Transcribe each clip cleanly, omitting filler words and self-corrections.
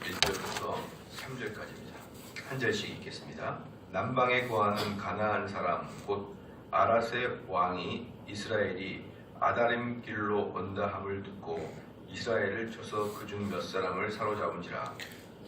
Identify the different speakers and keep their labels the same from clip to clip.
Speaker 1: 1절부터 3절까지입니다. 한 절씩 읽겠습니다. 남방에 거하는 가나안 사람 곧 아랏의 왕이 이스라엘이 아다림 길로 온다 함을 듣고 이스라엘을 쳐서 그중 몇 사람을 사로잡은지라.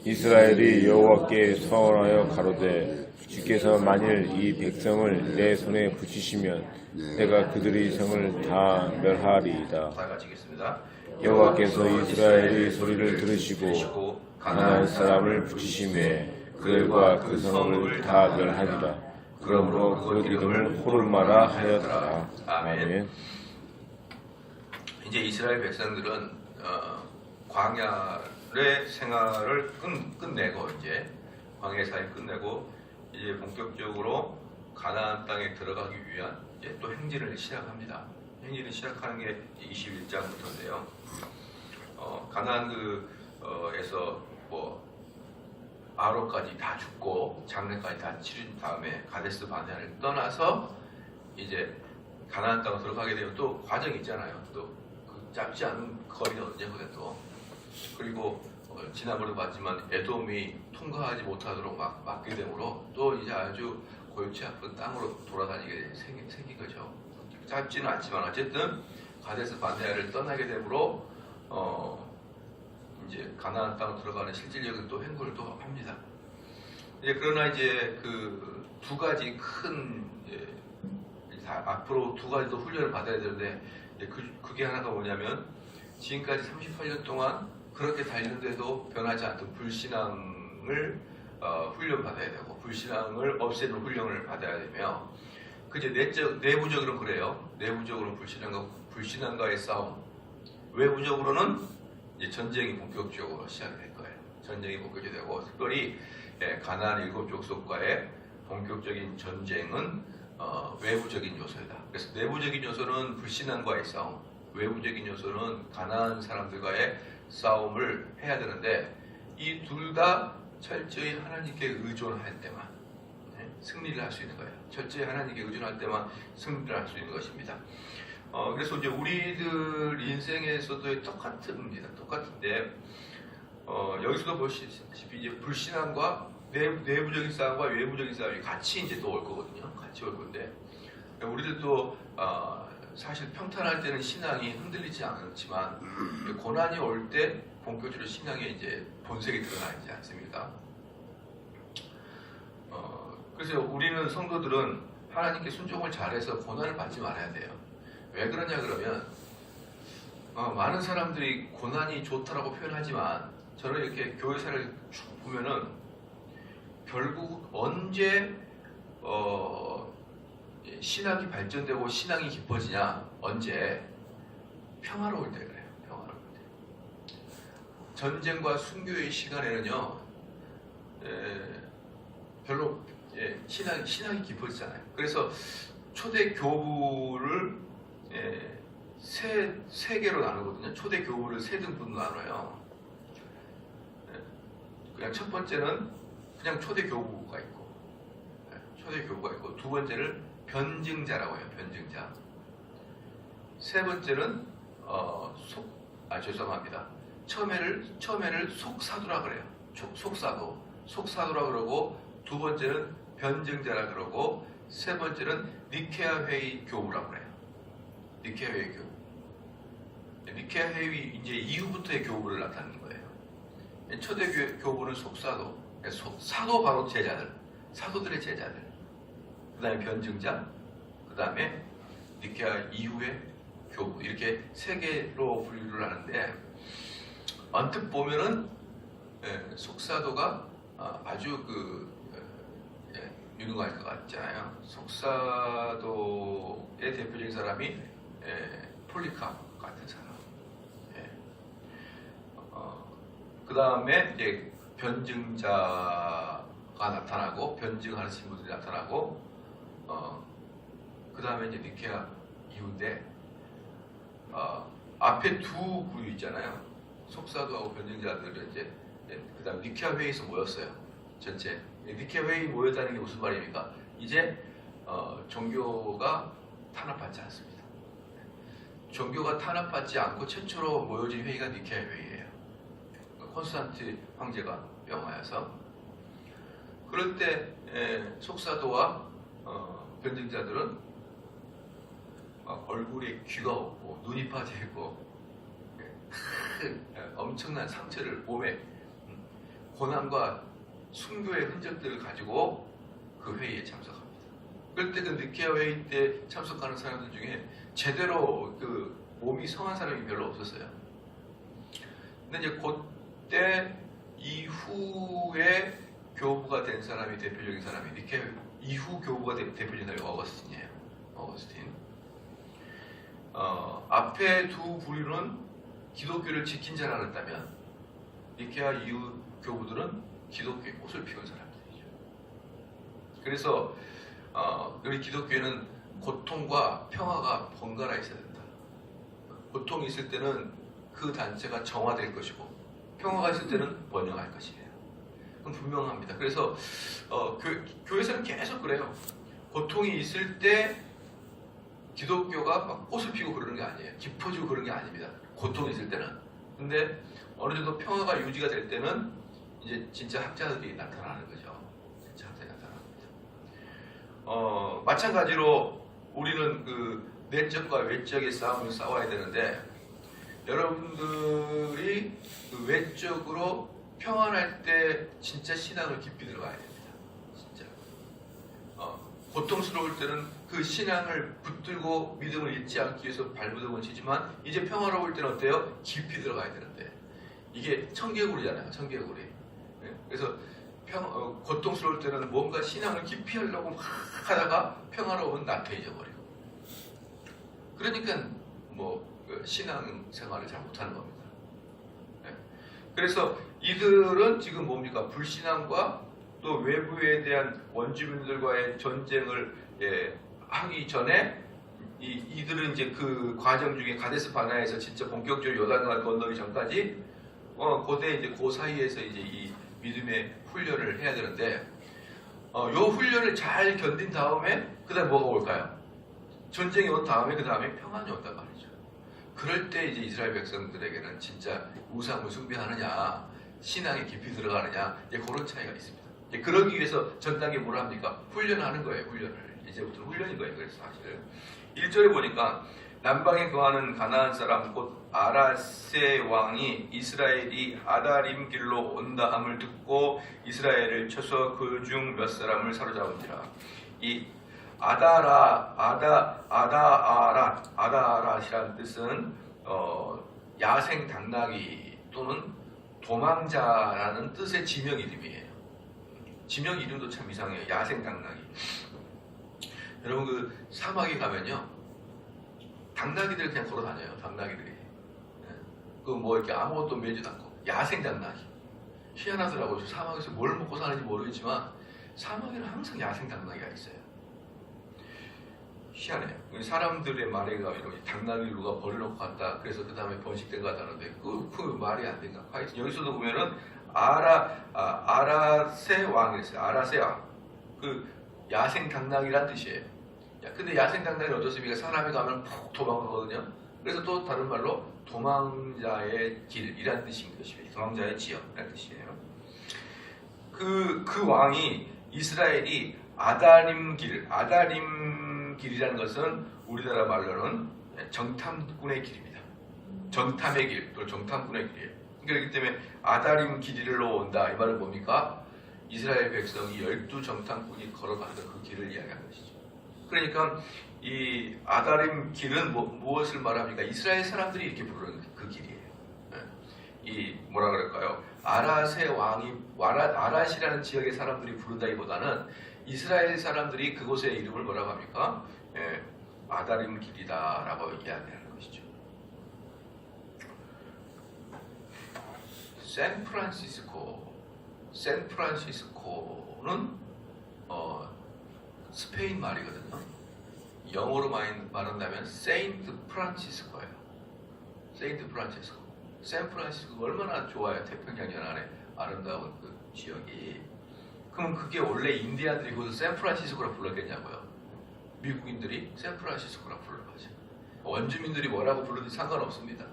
Speaker 2: 이스라엘이 여호와께 서원하여 가로되 주께서 만일 이 백성을 내 손에 붙이시면 내가 그들의 성을 다 멸하리이다.
Speaker 1: 다 같이 읽겠습니다.
Speaker 2: 여호와께서 이스라엘의 소리를 들으시고 가나안 사람을 붙이심에 그들과 그 성을 다 멸하리라. 그러므로 그 이름을 호르마라 하였더라. 아멘.
Speaker 1: 이제 이스라엘 백성들은 광야의 생활을 끝내고 이제 광야 생활을 끝내고 이제 본격적으로 가나안 땅에 들어가기 위한 이제 또 행진을 시작합니다. 행진을 시작하는 게 21장부터인데요. 가나안 에서 뭐 아로까지 다 죽고 장례까지 다 치른 다음에 가데스 바네아를 떠나서 이제 가나안 땅으로 들어가게 되면 또 과정이 있잖아요. 또 그 짧지 않은 거리거든요. 그게 또 그리고 지난번에 봤지만 에돔이 통과하지 못하도록 막게 되므로 또 이제 아주 골치 아픈 땅으로 돌아다니게 생긴 거죠. 짧지는 않지만 어쨌든 가데스 바네아를 떠나게 되므로 이제 가나안 땅으로 들어가는 실질적인 또 행군을 또 합니다. 그러나 이제 그 두 가지 큰 앞으로 두 가지 더 훈련을 받아야 되는데 그게 하나가 뭐냐면 지금까지 38년 동안 그렇게 달렸는데도 변하지 않던 불신앙을 훈련받아야 되고 불신앙을 없애는 훈련을 받아야 되며 그제 내부적으로는 그래요. 내부적으로는 불신앙과의 싸움, 외부적으로는 이제 전쟁이 본격적으로 시작이 될 거예요. 전쟁이 본격적이고 특별히 가나안 7족속과의 본격적인 전쟁은 외부적인 요소이다. 그래서 내부적인 요소는 불신앙과의 싸움, 외부적인 요소는 가나안 사람들과의 싸움을 해야 되는데 이 둘 다 철저히 하나님께 의존할 때만 승리를 할 수 있는 거예요. 철저히 하나님께 의존할 때만 승리를 할 수 있는 것입니다. 그래서 이제 우리들 인생에서도 똑같은데 여기서도 보시다시피 이제 불신앙과 내부적인 싸움과 외부적인 싸움이 같이 이제 또 올 거거든요. 같이 올 건데 우리들도 사실 평탄할 때는 신앙이 흔들리지 않지만 고난이 올 때 본격적으로 신앙의 이제 본색이 드러나지 않습니까? 그래서 우리는 성도들은 하나님께 순종을 잘해서 고난을 받지 말아야 돼요. 왜 그러냐 그러면 많은 사람들이 고난이 좋다라고 표현하지만 저는 이렇게 교회사를 쭉 보면은 결국 언제 신학이 발전되고 신앙이 깊어지냐, 언제 평화로울 때 그래요. 평화로울 때. 전쟁과 순교의 시간에는요 별로 신학이 깊어지잖아요. 그래서 초대 교부를 세 개로 나누거든요. 초대 교부를 세 등분으로 나눠요. 그냥 첫 번째는 그냥 초대 교부가 있고, 두 번째를 변증자라고 해요. 변증자. 세 번째는 죄송합니다. 처음에를 속사도라 그래요. 속사도라 그러고 두 번째는 변증자라 그러고 세 번째는 니케아 회의 교부라고 그래요. 니케아 회의 교부. 니케아 회의 이제 이후부터의 교부를 나타내는 거예요. 초대 교부는 속사도, 사도 바로 제자들, 사도들의 제자들. 그 다음에 변증자, 그 다음에 니케아 이후의 교부, 이렇게 세 개로 분류를 하는데 언뜻 보면은 속사도가 아주 유능할 것 같잖아요. 속사도의 대표적인 사람이 폴리카프 같은 사람. 그 다음에 이제 변증자가 나타나고 변증하는 신분들이 나타나고 그 다음에 이제 니케아 이후인데 앞에 두 부류 있잖아요. 속사도하고 변증자들은 이제 그 다음 니케아 회의에서 모였어요. 전체 니케아 회의 모였다는 게 무슨 말입니까? 이제 종교가 탄압받지 않습니다. 종교가 탄압받지 않고 최초로 모여진 회의가 니케아 회의예요. 콘스탄티 황제가 명하여서 그럴 때 속사도와 변증자들은 얼굴에 귀가 없고 눈이 빠져 있고 큰 엄청난 상처를 몸에 고난과 순교의 흔적들을 가지고 그 회의에 참석합니다. 그럴 때 그 니케아 회의 때 참석하는 사람들 중에 제대로 그 몸이 성한 사람이 별로 없었어요. 근데 이제 그때 이후에 교부가 된 사람이 대표적인 사람이 니케아 이후 교부가 된 대표적인 사람이 어거스틴이에요. 어거스틴. 앞에 두 부류는 기독교를 지킨 자라였다면 니케아 이후 교부들은 기독교의 꽃을 피운 사람들이죠. 그래서 우리 기독교에는 고통과 평화가 번갈아 있어야 된다. 고통이 있을 때는 그 단체가 정화될 것이고 평화가 있을 때는 번영할 것이에요. 그건 분명합니다. 그래서 교회에서는 계속 그래요. 고통이 있을 때 기독교가 막 꽃을 피고 그러는 게 아니에요. 깊어지고 그런 게 아닙니다. 고통이 있을 때는. 근데 어느 정도 평화가 유지가 될 때는 이제 진짜 학자들이 나타나는 거죠. 진짜 학자들이 나타납니다. 마찬가지로 우리는 그 내적과 외적의 싸움을 싸워야 되는데 여러분들이 그 외적으로 평안할 때 진짜 신앙을 깊이 들어가야 됩니다. 진짜. 고통스러울 때는 그 신앙을 붙들고 믿음을 잃지 않기 위해서 발버둥을 치지만 이제 평화로울 때는 어때요? 깊이 들어가야 되는데 이게 청개구리잖아요. 청개구리. 그래서 고통스러울 때는 뭔가 신앙을 깊이 하려고 막 하다가 평화로우면 나태해져 버리고 그러니까 신앙 생활을 잘 못하는 겁니다. 그래서 이들은 지금 뭡니까? 불신앙과 또 외부에 대한 원주민들과의 전쟁을 하기 전에 이들은 이제 그 과정 중에 가데스 바네아에서 진짜 본격적으로 요단강을 건너기 전까지 고대 이제 그 사이에서 이제 이 믿음의 훈련을 해야 되는데 요 훈련을 잘 견딘 다음에 그다음 뭐가 올까요? 전쟁이 온 다음에 그 다음에 평안이 온단 말이죠. 그럴 때 이제 이스라엘 백성들에게는 진짜 우상을 숭배하느냐 신앙에 깊이 들어가느냐 그런 차이가 있습니다. 그러기 위해서 전 단계 뭘 합니까? 훈련하는 거예요. 훈련을. 이제부터 훈련인 거예요. 그래서 사실 1절에 보니까 남방에 거하는 가나안 사람 곧 아라세 왕이 이스라엘이 아다림 길로 온다 함을 듣고 이스라엘을 쳐서 그 중 몇 사람을 사로잡은지라. 이 아다아랏이라는 뜻은 야생 당나귀 또는 도망자라는 뜻의 지명 이름이에요. 지명 이름도 참 이상해요. 야생 당나귀. 여러분 그 사막에 가면요 당나귀들 그냥 걸어 다녀요. 당나귀들이 그 이렇게 아무것도 매지도 않고 야생 당나귀. 희한하더라고요. 사막에서 뭘 먹고 사는지 모르겠지만 사막에는 항상 야생 당나귀가 있어요. 희한해요. 사람들의 말에 가면 당나귀 누가 버려놓고 갔다. 그래서 그 다음에 번식된 거 같다는데 그 말이 안 된가. 하여튼 여기서도 보면은 아라세 왕이랬어요. 아라세 왕. 그 야생 당나귀란 뜻이에요. 근데 야생 당나귀는 어떻습니까? 사람이 가면 푹 도망가거든요. 그래서 또 다른 말로 도망자의 길이란 뜻인 것이에요. 도망자의 지역이란 뜻이에요. 그 왕이 이스라엘이 아다림 길이라는 것은 우리나라 말로는 정탐꾼의 길입니다. 정탐의 길, 또 정탐꾼의 길이에요. 그렇기 때문에 아다림 길이로 온다. 이 말은 뭡니까? 이스라엘 백성이 12정탐꾼이 걸어가던 그 길을 이야기하는 것이죠. 그러니까 이 아다림 길은 무엇을 말합니까? 이스라엘 사람들이 이렇게 부르는 그 길이에요. 이 뭐라 그럴까요? 아랏의 왕이 아랏이라는 지역의 사람들이 부른다기보다는 이스라엘 사람들이 그곳의 이름을 뭐라고 합니까? 아다림 길이다라고 이야기하는 것이죠. 샌프란시스코는 스페인 말이거든요. 영어로 말한다면 세인트 프란시스코예요. 세인트 프란시스코. 샌프란시스코 얼마나 좋아요. 태평양 연안에 아름다운 그 지역이. 그럼 그게 원래 인디안들이 그것을 샌프란시스코라 불렀겠냐고요. 미국인들이 샌프란시스코라 불러가지고 원주민들이 뭐라고 부르든지 상관없습니다.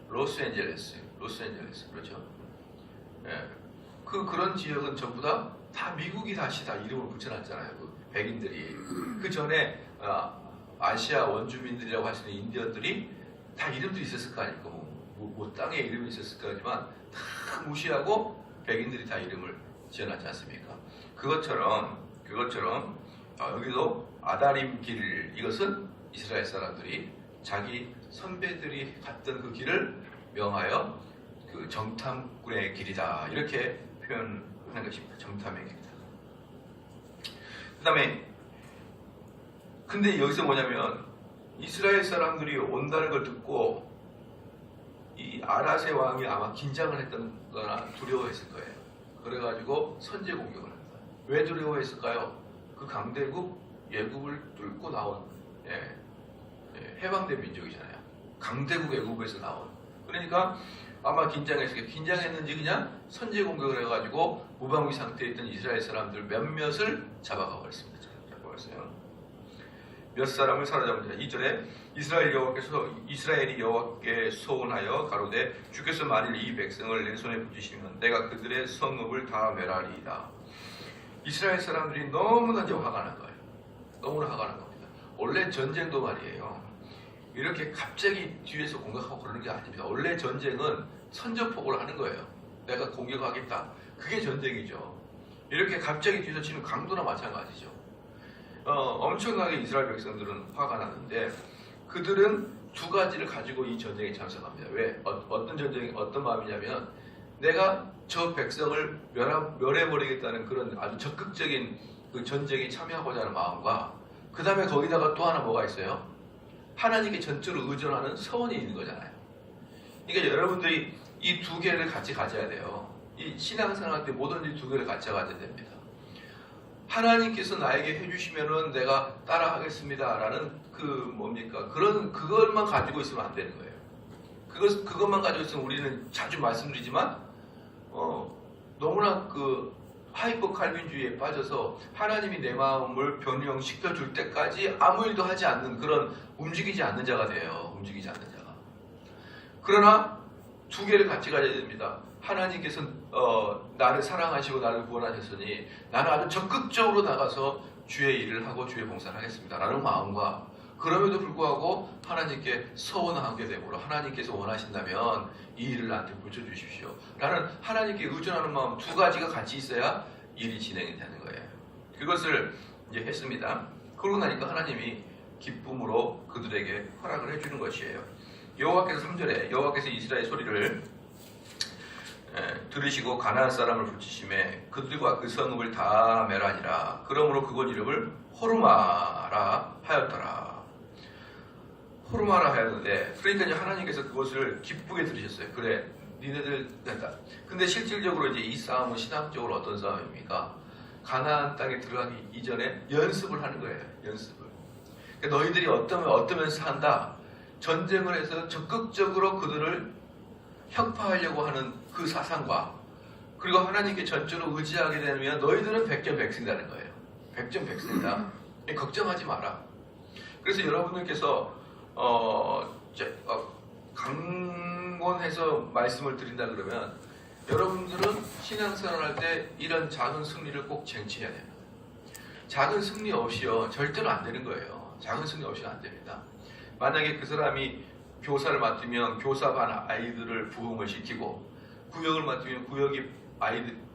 Speaker 1: 로스앤젤레스 그렇죠. 예. 그런 지역은 전부 다 미국이 다시 다 이름을 붙여놨잖아요. 그 백인들이. 그 전에 아시아 원주민들이라고 할 수 있는 인디언들이 다 이름도 있었을 거 아닙니까? 뭐 땅에 이름이 있었을 거지만 다 무시하고 백인들이 다 이름을 지어놨지 않습니까? 그것처럼 여기도 아다림 길, 이것은 이스라엘 사람들이 자기 선배들이 갔던 그 길을 명하여 그 정탐꾼의 길이다, 이렇게 표현하는 것입니다. 정탐의 길이다. 그 다음에 근데 여기서 뭐냐면 이스라엘 사람들이 온다는 걸 듣고 이 아라세 왕이 아마 긴장을 했던 거나 두려워했을 거예요. 그래가지고 선제 공격을 합니다. 왜 두려워했을까요? 그 강대국 예굽을 뚫고 나온 해방된 민족이잖아요. 강대국 예굽에서 나온. 그러니까 아마 긴장했는지 그냥 선제 공격을 해가지고 무방비 상태에 있던 이스라엘 사람들 몇몇을 잡아가 버렸습니다. 몇 사람을 사로잡은 자. 2절에 이스라엘이 여호와께 소원하여 가로되 주께서 만일 이 백성을 내 손에 붙이시면 내가 그들의 성읍을 다 멸하리이다. 이스라엘 사람들이 너무나 이제 화가 난 거예요. 너무나 화가 난 겁니다. 원래 전쟁도 말이에요, 이렇게 갑자기 뒤에서 공격하고 그러는 게 아닙니다. 원래 전쟁은 선전포고를 하는 거예요. 내가 공격하겠다. 그게 전쟁이죠. 이렇게 갑자기 뒤에서 치는 강도나 마찬가지죠. 엄청나게 이스라엘 백성들은 화가 났는데 그들은 두 가지를 가지고 이 전쟁에 참석합니다. 왜? 어떤 마음이냐면 내가 저 백성을 멸해버리겠다는 그런 아주 적극적인 그 전쟁에 참여하고자 하는 마음과, 그 다음에 거기다가 또 하나 뭐가 있어요? 하나님께 전적으로 의존하는 서원이 있는 거잖아요. 그러니까 여러분들이 이 두 개를 같이 가져야 돼요. 이 신앙생활 때 뭐든지 두 개를 같이 가져야 됩니다. 하나님께서 나에게 해주시면은 내가 따라하겠습니다 라는 그것만 가지고 있으면 안 되는 거예요. 그것만 가지고 있으면 우리는 자주 말씀드리지만 너무나 그 하이퍼 칼빈주의에 빠져서 하나님이 내 마음을 변형시켜 줄 때까지 아무 일도 하지 않는 그런 움직이지 않는 자가 돼요. 움직이지 않는 자가. 그러나 두 개를 같이 가져야 됩니다. 하나님께서 나를 사랑하시고 나를 구원하셨으니 나는 아주 적극적으로 나가서 주의 일을 하고 주의 봉사를 하겠습니다 라는 마음과, 그럼에도 불구하고 하나님께 서원하게 되므로 하나님께서 원하신다면 이 일을 나한테 붙여주십시오 라는 하나님께 의존하는 마음, 두 가지가 같이 있어야 일이 진행이 되는 거예요. 그것을 이제 했습니다. 그러고 나니까 하나님이 기쁨으로 그들에게 허락을 해주는 것이에요. 여호와께서 3절에 여호와께서 이스라엘 소리를 들으시고 가나안 사람을 붙이심에 그들과 그 성읍을 다 멸하니라. 그러므로 그곳 이름을 호르마라 하였더라. 호르마라 하였는데, 그러니까 이제 하나님께서 그것을 기쁘게 들으셨어요. 그래, 니네들 된다. 근데 실질적으로 이제 이 싸움은 신학적으로 어떤 싸움입니까? 가나안 땅에 들어가기 이전에 연습을 하는 거예요. 연습을. 그러니까 너희들이 어떠면서 한다. 전쟁을 해서 적극적으로 그들을 혁파하려고 하는 그 사상과, 그리고 하나님께 전적으로 의지하게 되면 너희들은 백전백승이라는 거예요. 백전백승이다. 걱정하지 마라. 그래서 여러분들께서 강권해서 말씀을 드린다 그러면 여러분들은 신앙생활 할 때 이런 작은 승리를 꼭 쟁취해야 됩니다. 작은 승리 없이요 절대로 안 되는 거예요. 작은 승리 없이는 안 됩니다. 만약에 그 사람이 교사를 맡으면 교사반 아이들을 부흥을 시키고, 구역을 맡으면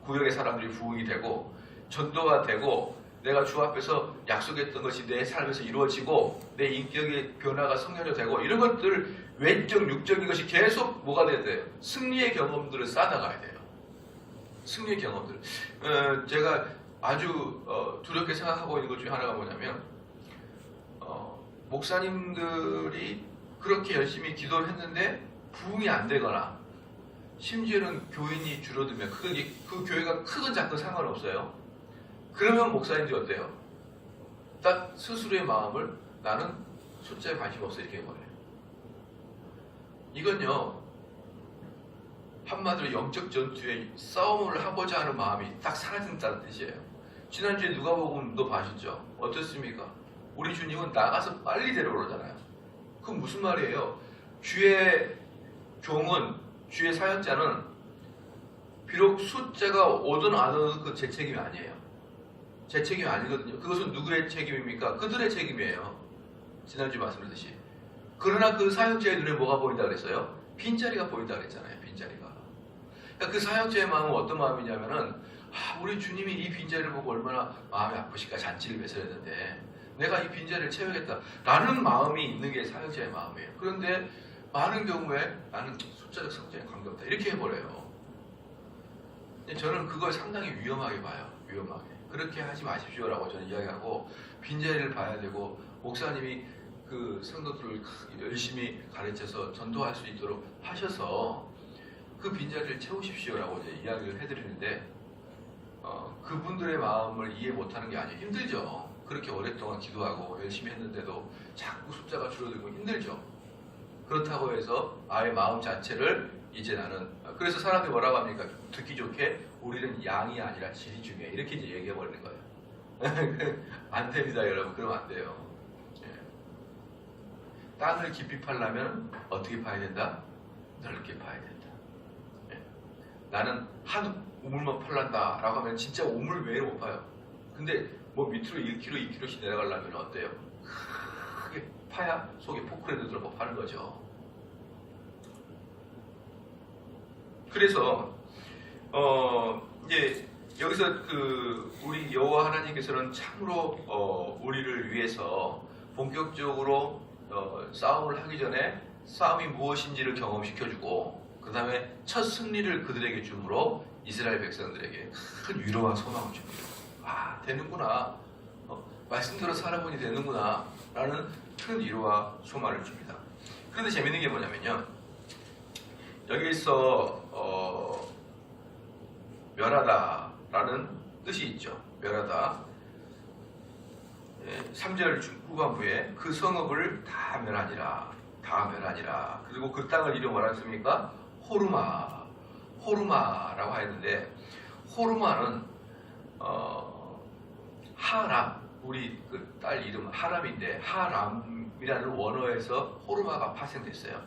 Speaker 1: 구역의 사람들이 부흥이 되고, 전도가 되고, 내가 주 앞에서 약속했던 것이 내 삶에서 이루어지고, 내 인격의 변화가 성령화되고, 이런 것들 외적 육적인 것이 계속 뭐가 돼야 돼요? 승리의 경험들을 쌓아가야 돼요. 승리의 경험들. 제가 아주 두렵게 생각하고 있는 것 중에 하나가 뭐냐면, 목사님들이 그렇게 열심히 기도를 했는데 부흥이 안 되거나, 심지어는 교인이 줄어들면 그 교회가 크건 작건 상관없어요. 그러면 목사님들이 어때요? 딱 스스로의 마음을 나는 숫자에 관심 없어 이렇게 해버려요. 이건요 한마디로 영적 전투에 싸움을 하고자 하는 마음이 딱 사라진다는 뜻이에요. 지난주에 누가복음도 봐주셨죠? 어떻습니까? 우리 주님은 나가서 빨리 데려오잖아요. 그건 무슨 말이에요? 주의 종은, 주의 사역자는 비록 숫자가 오든 안 오든 그 제 책임이 아니에요. 제 책임이 아니거든요. 그것은 누구의 책임입니까? 그들의 책임이에요. 지난주 말씀드렸듯이. 그러나 그 사역자의 눈에 뭐가 보인다 그랬어요? 빈자리가 보인다 그랬잖아요. 빈자리가. 그러니까 그 사역자의 마음은 어떤 마음이냐면은 우리 주님이 이 빈자리를 보고 얼마나 마음이 아프실까. 잔치를 베풀었는데 내가 이 빈자리를 채우겠다 라는 마음이 있는 게 사역자의 마음이에요. 그런데 많은 경우에 나는 숫자적 성장에 관계없다 이렇게 해버려요. 저는 그걸 상당히 위험하게 봐요. 위험하게. 그렇게 하지 마십시오라고 저는 이야기하고, 빈자리를 봐야 되고, 목사님이 그 성도들을 열심히 가르쳐서 전도할 수 있도록 하셔서 그 빈자리를 채우십시오라고 이제 이야기를 해드리는데, 그분들의 마음을 이해 못하는 게 아니에요. 힘들죠. 그렇게 오랫동안 기도하고 열심히 했는데도 자꾸 숫자가 줄어들고 힘들죠. 그렇다고 해서 아예 마음 자체를 이제 나는, 그래서 사람들이 뭐라고 합니까? 듣기 좋게 우리는 양이 아니라 질이 중요해 이렇게 이제 얘기해 버리는 거예요. 안 됩니다 여러분. 그러면 안 돼요. 땅을 깊이 파려면 어떻게 파야 된다? 넓게 파야 된다. 나는 한 우물만 팔란다 라고 하면 진짜 우물 외에 못 파요. 근데 뭐 밑으로 1km, 2km씩 내려가려면 어때요? 크게 파야 속에 포크레도 들어가 파는 거죠. 그래서 이제 여기서 우리 여호와 하나님께서는 참으로 우리를 위해서 본격적으로 싸움을 하기 전에 싸움이 무엇인지를 경험시켜주고, 그 다음에 첫 승리를 그들에게 주므로 이스라엘 백성들에게 큰 위로와 소망을 줍니다. 되는구나. 말씀대로 살아보니 되는구나 라는 큰 위로와 소망을 줍니다. 그런데 재밌는 게 뭐냐면요, 여기서 멸하다 라는 뜻이 있죠. 멸하다. 3절 후반부에 그 성읍을 다 멸하니라. 다 멸하니라. 그리고 그 땅을 이름 뭐라 했습니까? 호르마. 호르마라고 하였는데, 호르마는 하람, 우리 그 딸 이름 하람인데, 하람이라는 원어에서 호르마가 파생됐어요.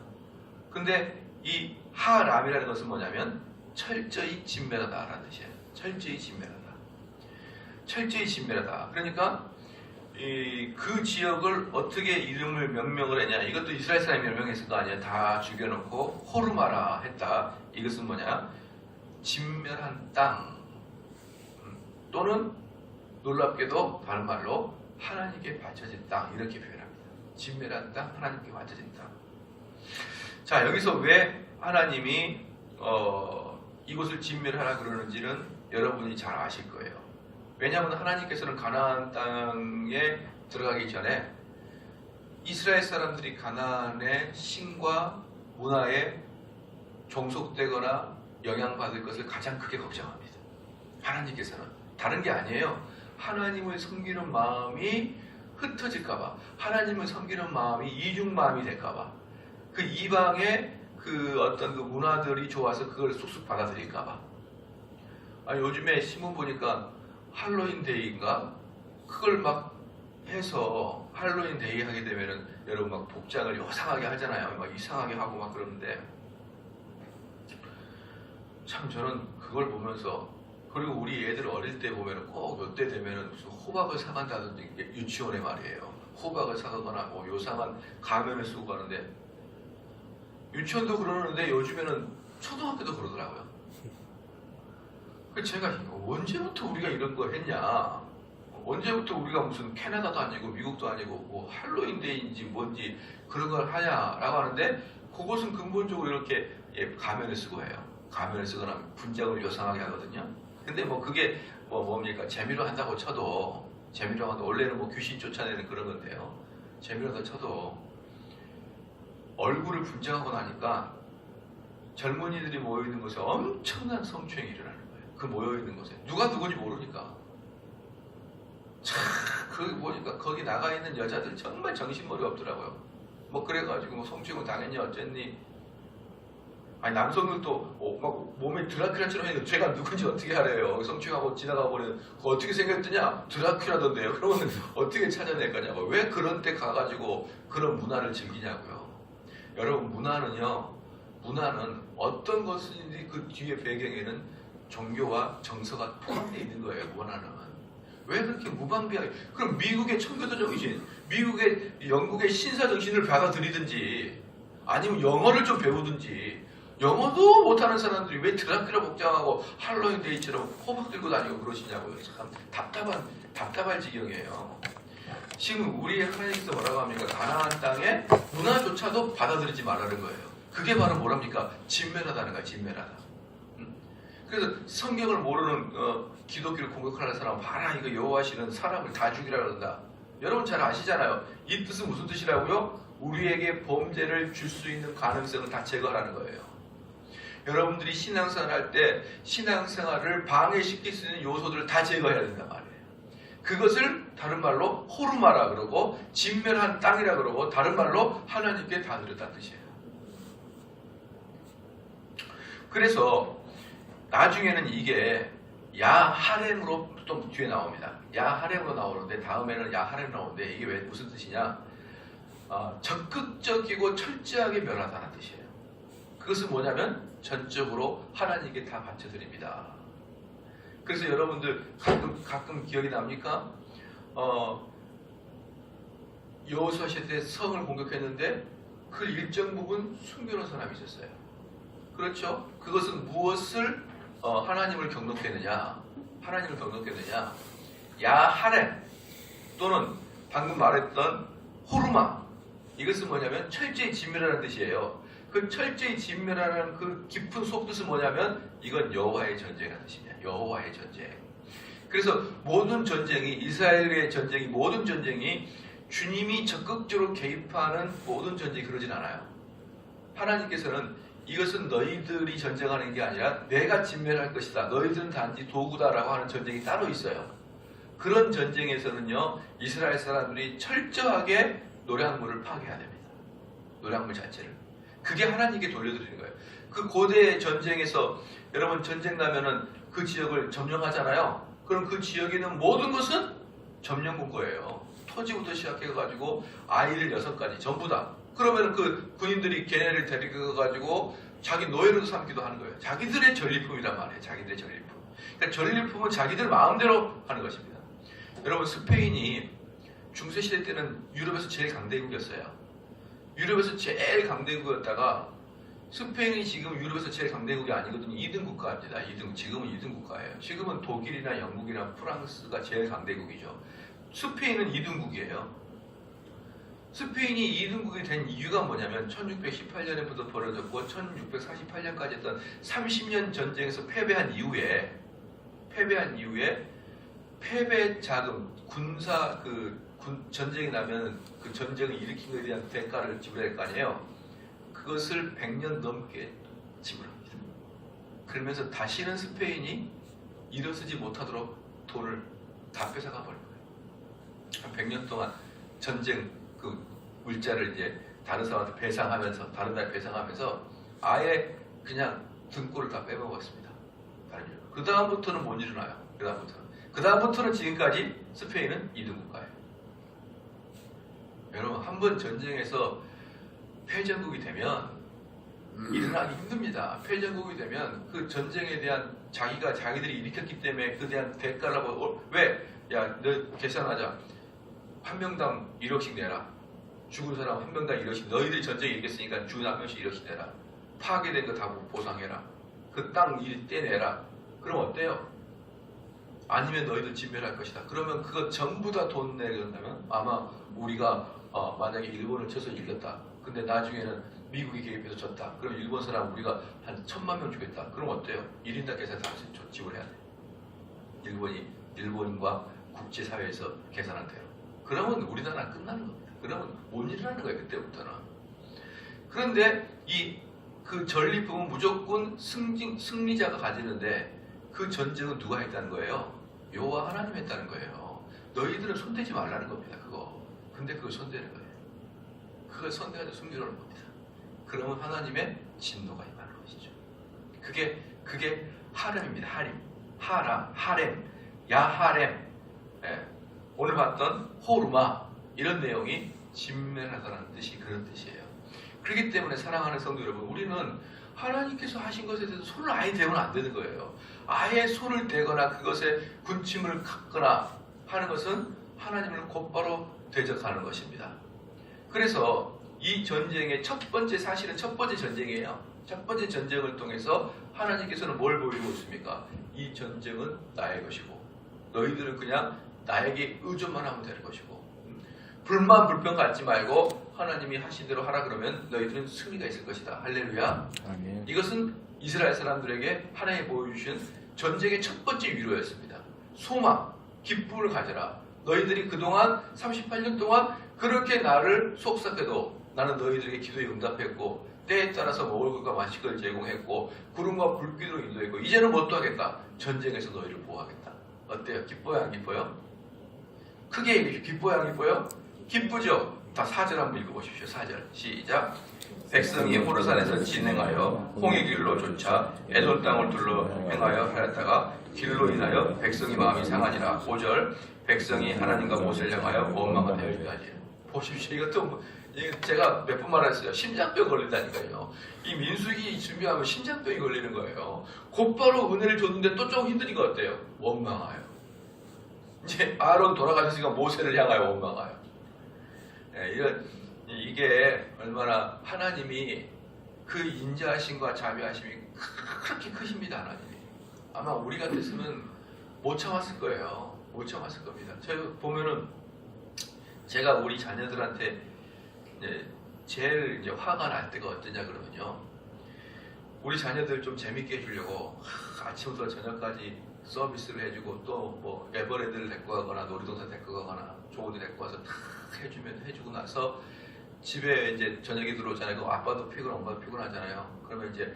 Speaker 1: 근데 이 하람이라는 것은 뭐냐면 철저히 진멸하다라는 뜻이에요. 철저히 진멸하다. 철저히 진멸하다. 그러니까 그 지역을 어떻게 이름을 명명을 했냐? 이것도 이스라엘 사람이 명명했을 거 아니에요. 다 죽여놓고 호르마라 했다. 이것은 뭐냐? 진멸한 땅, 또는 놀랍게도 다른 말로 하나님께 바쳐진 땅, 이렇게 표현합니다. 진멸한 땅, 하나님께 바쳐진 땅. 자, 여기서 왜 하나님이 이곳을 진멸하라 그러는지는 여러분이 잘 아실 거예요. 왜냐하면 하나님께서는 가나안 땅에 들어가기 전에 이스라엘 사람들이 가나안의 신과 문화에 종속되거나 영향받을 것을 가장 크게 걱정합니다. 하나님께서는 다른 게 아니에요. 하나님을 섬기는 마음이 흩어질까봐, 하나님을 섬기는 마음이 이중 마음이 될까봐, 그 이방의 그 어떤 그 문화들이 좋아서 그걸 쑥쑥 받아들일까봐. 요즘에 신문 보니까 할로윈 데이인가? 그걸 막 해서 할로윈 데이 하게 되면은 여러분 막 복장을 요상하게 하잖아요. 막 이상하게 하고 막 그러는데, 참 저는 그걸 보면서, 그리고 우리 애들 어릴 때 보면은 꼭 요때 되면은 무슨 호박을 사간다든지, 유치원에 말이에요. 호박을 사가거나 뭐 요상한 가면을 쓰고 가는데, 유치원도 그러는데 요즘에는 초등학교도 그러더라고요. 제가 언제부터 우리가 이런 거 했냐? 언제부터 우리가 무슨 캐나다도 아니고 미국도 아니고 뭐 할로윈데이인지 뭔지 그런 걸 하냐라고 하는데, 그것은 근본적으로 이렇게 가면을 쓰고 해요. 가면을 쓰거나 분장을 요상하게 하거든요. 근데 뭐 그게 뭡니까? 재미로 한다고 쳐도, 재미로 한다고, 원래는 뭐 귀신 쫓아내는 그런 건데요. 재미로 쳐도 얼굴을 분장하고 나니까 젊은이들이 모여있는 곳에 엄청난 성추행이 일어나는 거예요. 그 모여있는 곳에 누가 누군지 모르니까. 참, 그 보니까 거기 나가 있는 여자들 정말 정신머리 없더라고요. 뭐 그래가지고 뭐 성추행을 당했니 어쨌니. 남성들도 막 몸에 드라큘라처럼 했는데 제가 누군지 어떻게 알아요? 성추행하고 지나가 버리는, 어떻게 생겼더냐? 드라큘라던데요. 그러면 어떻게 찾아낼 거냐고. 왜 그런 데 가가지고 그런 문화를 즐기냐고요. 여러분, 문화는 어떤 것인지 그 뒤에 배경에는 종교와 정서가 포함되어 있는 거예요. 원하는. 왜 그렇게 무방비하게? 그럼 미국의 청교도 정신, 미국의 영국의 신사 정신을 받아들이든지 아니면 영어를 좀 배우든지. 영어도 못하는 사람들이 왜 드라큘라 복장하고 할로윈 데이처럼 호박 들고 다니고 그러시냐고요. 참 답답할 지경이에요. 지금 우리 하나님께서 뭐라고 합니까? 가나안 땅의 문화조차도 받아들이지 말라는 거예요. 그게 바로 뭐랍니까? 진멸하다는 거야. 진멸하다. 그래서 성경을 모르는 기독교를 공격하는 사람 봐라, 이거 여호와시는 사람을 다 죽이라 그런다. 여러분 잘 아시잖아요. 이 뜻은 무슨 뜻이라고요? 우리에게 범죄를 줄 수 있는 가능성을 다 제거하라는 거예요. 여러분들이 신앙생활 할 때 신앙생활을 방해시킬 수 있는 요소들을 다 제거해야 된단 말이에요. 그것을 다른 말로 호르마라 그러고 진멸한 땅이라 그러고 다른 말로 하나님께 다 드렸다는 뜻이에요. 그래서 나중에는 이게 야하렘으로 또 뒤에 나옵니다. 야하렘으로 나오는데 다음에는 야하렘 나오는데 이게 왜 무슨 뜻이냐? 적극적이고 철저하게 멸하다는 뜻이에요. 그것은 뭐냐면 전적으로 하나님께 다 바쳐드립니다. 그래서 여러분들 가끔 기억이 납니까? 여호수아 시대 때 성을 공격했는데 그 일정 부분 숨겨놓은 사람이 있었어요. 그렇죠? 그것은 무엇을 하나님을 경록했느냐? 하나님을 경록했느냐? 야하렘 또는 방금 말했던 호르마, 이것은 뭐냐면 철저히 진멸하는 뜻이에요. 그 철저히 진멸하는 그 깊은 속뜻은 뭐냐면 이건 여호와의 전쟁이라는 뜻입니다. 여호와의 전쟁. 그래서 모든 전쟁이, 이스라엘의 전쟁이, 모든 전쟁이 주님이 적극적으로 개입하는 모든 전쟁이 그러진 않아요. 하나님께서는 이것은 너희들이 전쟁하는 게 아니라 내가 진멸할 것이다. 너희들은 단지 도구다라고 하는 전쟁이 따로 있어요. 그런 전쟁에서는요, 이스라엘 사람들이 철저하게 노략물을 파괴해야 됩니다. 노략물 자체를. 그게 하나님께 돌려드리는 거예요. 그 고대 전쟁에서 여러분 전쟁 나면은 그 지역을 점령하잖아요. 그럼 그 지역에 있는 모든 것은 점령군 거예요. 토지부터 시작해가지고 아이들 6가지 전부 다. 그러면 그 군인들이 걔네를 데리고 가가지고 자기 노예로도 삼기도 하는 거예요. 자기들의 전리품이란 말이에요. 자기들의 전리품. 그러니까 전리품은 자기들 마음대로 하는 것입니다. 여러분 스페인이 중세시대 때는 유럽에서 제일 강대국이었어요. 유럽에서 제일 강대국이었다가 스페인이 지금 유럽에서 제일 강대국이 아니거든요. 2등 국가입니다. 2등, 지금은 2등 국가예요. 지금은 독일이나 영국이나 프랑스가 제일 강대국이죠. 스페인은 2등국이에요. 스페인이 2등국이 된 이유가 뭐냐면 1618년에부터 벌어졌고 1648년까지 했던 30년 전쟁에서 패배한 이후에 패배 자금, 군사 전쟁이 나면 그 전쟁을 일으킨 것에 대한 대가를 지불해야 할 거 아니에요. 그것을 100년 넘게 지불합니다. 그러면서 다시는 스페인이 일어서지 못하도록 돈을 다 뺏어가 버린 거예요. 한 100년 동안 전쟁 그 물자를 이제 다른 사람한테 배상하면서, 다른 나라에 배상하면서 아예 그냥 등골을 다 빼먹었습니다. 그 다음부터는 못 일어나요. 그 다음부터는 지금까지 스페인은 2등 국가예요. 여러분 한번 전쟁에서 패전국이 되면 일어나기 힘듭니다. 패전국이 되면 그 전쟁에 대한 자기들이 일으켰기 때문에 그에 대한 대가를 하고 왜? 야, 너 계산하자. 한 명당 1억씩 내라. 죽은 사람 한 명당 1억씩. 너희들이 전쟁에 이겼으니까 죽은 한 명씩 1억씩 내라. 파괴된 거 다 보상해라. 그 땅 일 떼내라. 그럼 어때요? 아니면 너희들 진멸할 것이다. 그러면 그거 전부 다 돈 내려준다면 아마 우리가 만약에 일본을 쳐서 이겼다. 근데 나중에는 미국이 개입해서 졌다. 그럼 일본 사람 우리가 한 1000만 명 죽였다. 그럼 어때요? 1인당 계산 다 지불해야 돼. 일본과 국제사회에서 계산한 대로. 그러면 우리나라 끝나는 겁니다. 그러면 못 일어나는 거예요. 그때부터는. 그런데 그 전리품은 무조건 승리자가 가지는데 그 전쟁은 누가 했다는 거예요? 여호와 하나님 했다는 거예요. 너희들은 손대지 말라는 겁니다. 그거. 근데 그걸 손대는 거예요. 그걸 손대가지고 숨겨놓는 겁니다. 그러면 하나님의 진노가 임하는 것이죠. 그게 하렘입니다. 하렘, 야하렘. 예. 오늘 봤던 호르마 이런 내용이 진멸하다는 뜻이 그런 뜻이에요. 그렇기 때문에 사랑하는 성도 여러분, 우리는 하나님께서 하신 것에 대해서 손을 아예 대면 안 되는 거예요. 아예 손을 대거나 그것에 군침을 갖거나 하는 것은 하나님을 곧바로 대적하는 것입니다. 그래서 이 전쟁의 사실은 첫 번째 전쟁이에요. 첫 번째 전쟁을 통해서 하나님께서는 뭘 보여주고 있습니까? 이 전쟁은 나의 것이고 너희들은 그냥 나에게 의존만 하면 되는 것이고 불만 불평 갖지 말고 하나님이 하신 대로 하라 그러면 너희들은 승리가 있을 것이다. 할렐루야.
Speaker 2: 아멘.
Speaker 1: 이것은 이스라엘 사람들에게 하나님이 보여주신 전쟁의 첫 번째 위로였습니다. 소망, 기쁨을 가져라. 너희들이 그동안 38년 동안 그렇게 나를 속삭여도 나는 너희들에게 기도에 응답했고 때에 따라서 먹을 것과 마실 것을 제공했고 구름과 불길로 인도했고 이제는 뭣도 하겠다. 전쟁에서 너희를 보호하겠다. 어때요? 기뻐요? 안 기뻐요? 크게 얘기해. 기뻐요? 안 기뻐요? 기쁘죠? 다 4절 한번 읽어보십시오. 4절 시작. 백성이 호르산에서 진행하여 홍해 길로 쫓아 에돔 땅을 둘러 행하여 하였다가 길로 인하여 백성이 마음이 상하니라. 5절 백성이 하나님과 모세를 향하여 원망을 되어야지. 보십시오. 이것도 제가 몇 번 말했어요. 심장병 걸린다니까요. 이 민수기 준비하면 심장병이 걸리는 거예요. 곧바로 은혜를 줬는데 또 조금 힘드니까 어때요? 원망하여. 이제 아론 돌아가셨으니까 모세를 향하여 원망하여. 이게 얼마나 하나님이 그 인자하심과 자비하심이 그렇게 크십니다. 하나님이. 아마 우리 같았으면 못 참았을 거예요. 못 참았을 겁니다. 제가 보면은 제가 우리 자녀들한테 제일 이제 화가 날 때가 어떠냐 그러면요. 우리 자녀들 좀 재밌게 해주려고 아침부터 저녁까지 서비스를 해주고 또 뭐 에버랜드를 데리고 가거나 놀이동산 데리고 가거나 좋은 데 데리고 와서 탁 해주고 나서 집에 이제 저녁에 들어오잖아요. 그럼 아빠도 피곤, 엄마도 피곤하잖아요. 그러면 이제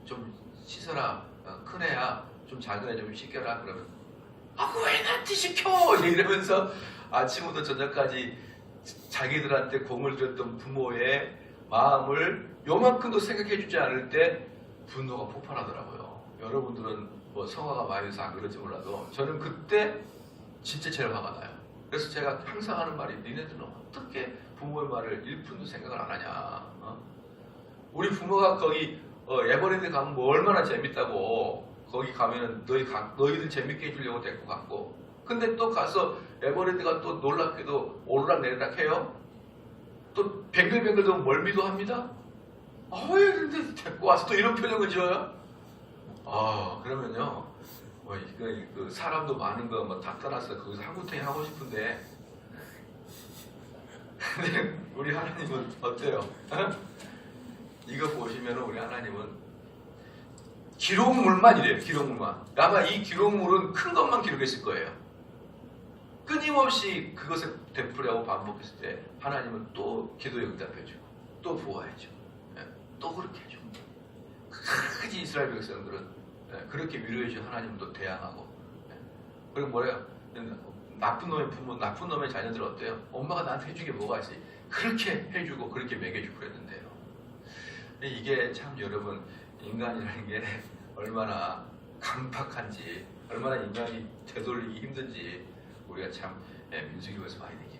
Speaker 1: 좀 씻어라. 큰애야 좀 작은 애 좀 씻겨라. 그러면 그거 왜 나한테 시켜? 이러면서 아침부터 저녁까지 자기들한테 공을 들였던 부모의 마음을 요만큼도 생각해주지 않을 때 분노가 폭발하더라고요. 여러분들은 뭐 성화가 많이 돼서 안 그런지 몰라도 저는 그때 진짜 제일 화가 나요. 그래서 제가 항상 하는 말이 니네들은 어떻게 부모의 말을 1분도 생각을 안 하냐. 우리 부모가 거기 에버랜드 가면 뭐 얼마나 재밌다고 거기 가면은 너희들 재밌게 해주려고 데리고 갔고 근데 또 가서 에버랜드가 또 놀랍게도 오르락내리락 해요. 또 뱅글뱅글도 멀미도 합니다. 왜 근데 데리고 와서 또 이런 표정을 지어요? 그러면요 그 사람도 많은 거 뭐 다 떠나서 거기서 한구탱이 하고 싶은데 근데 우리 하나님은 어때요? 이거 보시면 우리 하나님은 기록물만 이래요. 기록물만. 아마 이 기록물은 큰 것만 기록했을 거예요. 끊임없이 그것을 되풀이하고 반복했을 때 하나님은 또 기도에 응답해주고 또 보호해주고 또 그렇게 해주고 끝까지 이스라엘 백성들은 그렇게 위로해주신 하나님은 또 대항하고 그리고 뭐래요? 나쁜 놈의 부모, 나쁜 놈의 자녀들 어때요? 엄마가 나한테 해준 게 뭐가 있지? 그렇게 해주고 그렇게 먹여주고 그랬는데요. 이게 참 여러분 인간이라는 게 얼마나 강팍한지 얼마나 인간이 되돌리기 힘든지 우리가 참 민수기에서 많이 느끼고